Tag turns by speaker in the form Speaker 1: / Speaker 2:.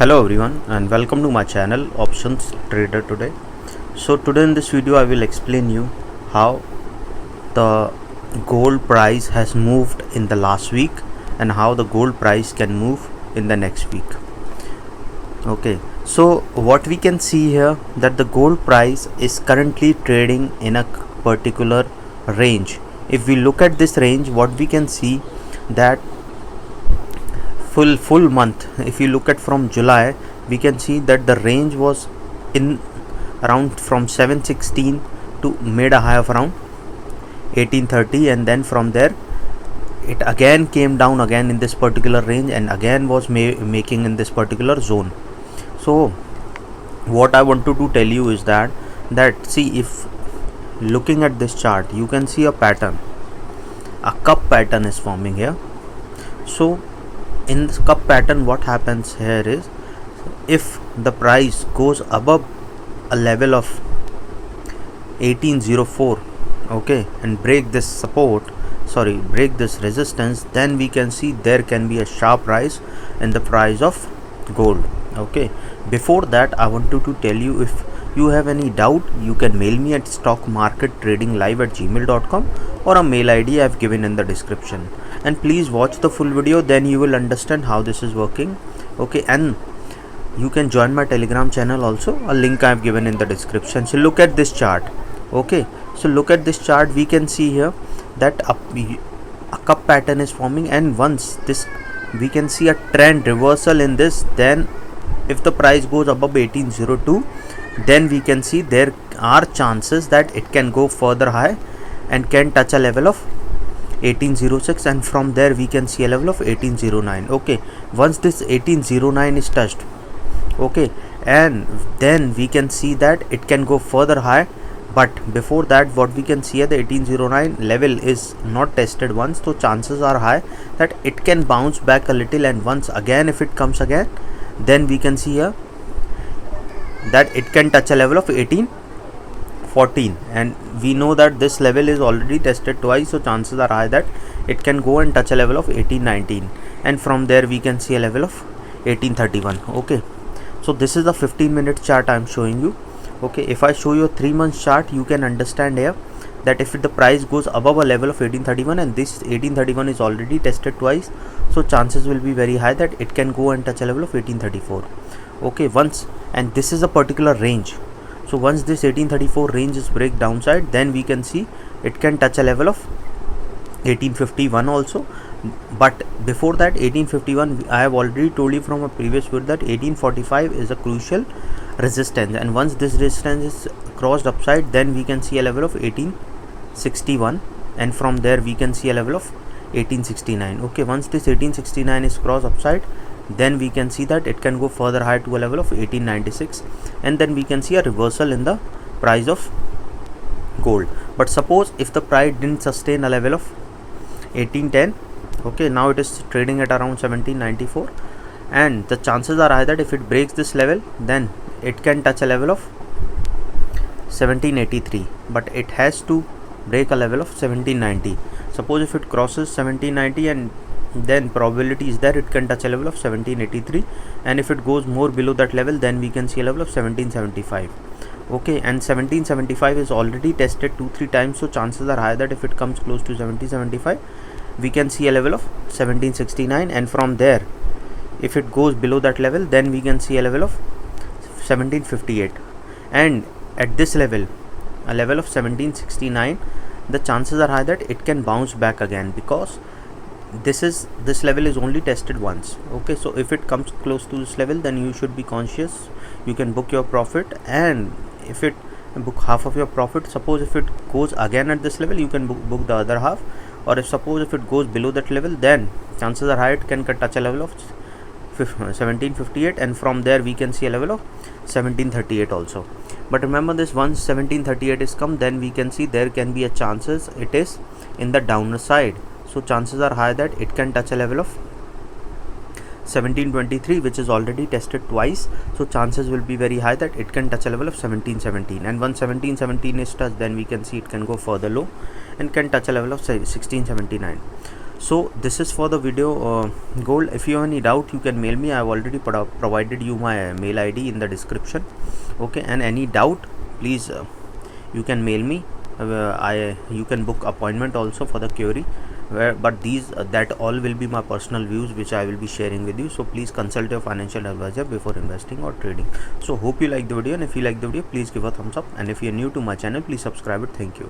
Speaker 1: Hello everyone and welcome to my channel Options Trader today. So today in this video I will explain you how the gold price has moved in the last week and how the gold price can move in the next week. Okay, so what we can see here that the gold price is currently trading in a particular range. If we look at this range, what we can see that full month, if you look at from July, we can see that the range was in around from 716 to made a high of around 1830, and then from there it again came down again in this particular range and again was making in this particular zone. So what I wanted to tell you is that see, if looking at this chart, you can see a pattern, a cup pattern is forming here. So in this cup pattern, what happens here is, if the price goes above a level of 1804, okay, and break this resistance, then we can see there can be a sharp rise in the price of gold. Okay, before that I wanted to tell you, if you have any doubt, you can mail me at stockmarkettradinglive@gmail.com or a mail ID I have given in the description, and please watch the full video, then you will understand how this is working. Okay, and you can join my Telegram channel also, a link I have given in the description. So look at this chart. Okay, so look at this chart, we can see here that a cup pattern is forming, and once this we can see a trend reversal in this, then if the price goes above 1802, then we can see there are chances that it can go further high and can touch a level of 1806, and from there we can see a level of 1809. Okay, once this 1809 is touched, okay, and then we can see that it can go further high, but before that what we can see at the 1809 level is not tested once, so chances are high that it can bounce back a little, and once again if it comes again, then we can see here that it can touch a level of 1814, and we know that this level is already tested twice, so chances are high that it can go and touch a level of 1819, and from there we can see a level of 1831. Okay, so this is the 15-minute chart I am showing you. Okay, if I show you a 3 months chart, you can understand here that if the price goes above a level of 1831, and this 1831 is already tested twice, so chances will be very high that it can go and touch a level of 1834. Okay, once, and this is a particular range, so once this 1834 range is break downside, then we can see it can touch a level of 1851 also. But before that 1851, I have already told you from a previous video that 1845 is a crucial resistance, and once this resistance is crossed upside, then we can see a level of 1861, and from there we can see a level of 1869. Okay, once this 1869 is crossed upside, then we can see that it can go further high to a level of 1896, and then we can see a reversal in the price of gold. But suppose if the price didn't sustain a level of 1810, okay, now it is trading at around 1794, and the chances are high that if it breaks this level, then it can touch a level of 1783, but it has to break a level of 1790. Suppose if it crosses 1790, and then probability is there it can touch a level of 1783, and if it goes more below that level, then we can see a level of 1775. Okay, and 1775 is already tested 2-3 times, so chances are high that if it comes close to 1775, we can see a level of 1769, and from there if it goes below that level, then we can see a level of 1758, and at this level, a level of 1769, the chances are high that it can bounce back again, because this level is only tested once. Okay, so if it comes close to this level, then you should be conscious, you can book your profit, and if it book half of your profit. Suppose if it goes again at this level, you can book the other half, or if it goes below that level, then chances are high it can touch a level of 1758, and from there we can see a level of 1738 also. But remember this, once 1738 is come, then we can see there can be a chances it is in the downward side, so chances are high that it can touch a level of 1723, which is already tested twice, so chances will be very high that it can touch a level of 1717, and once 1717 is touched, then we can see it can go further low and can touch a level of 1679. So this is for the video gold. If you have any doubt, you can mail me. I have already provided you my mail ID in the description. Okay, and any doubt, please you can mail me. You can book appointment also for the query, but these that all will be my personal views which I will be sharing with you. So please consult your financial advisor before investing or trading. So hope you like the video, and if you like the video, please give a thumbs up, and if you are new to my channel, please subscribe it. Thank you.